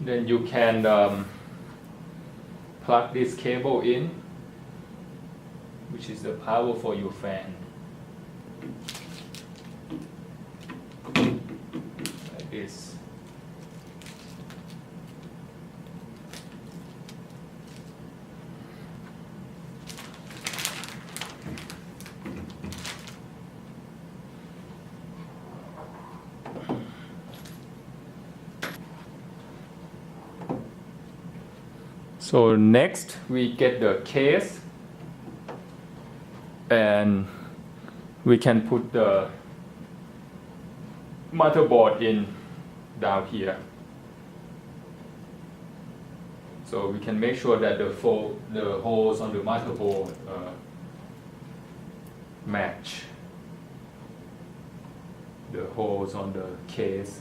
Then you can plug this cable in, which is the power for your fan. Like this. So next we get the case, and we can put the motherboard in down here. So we can make sure that the holes on the motherboard match the holes on the case.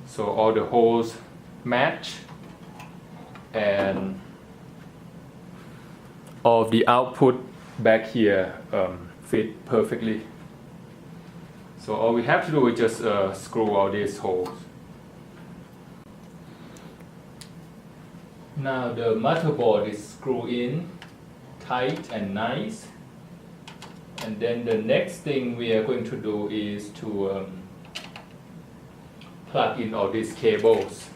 So all the holes match, and all of the output back here fit perfectly. So all we have to do is just screw all these holes. Now the motherboard is screwed in tight and nice, and then the next thing we are going to do is to plug in all these cables.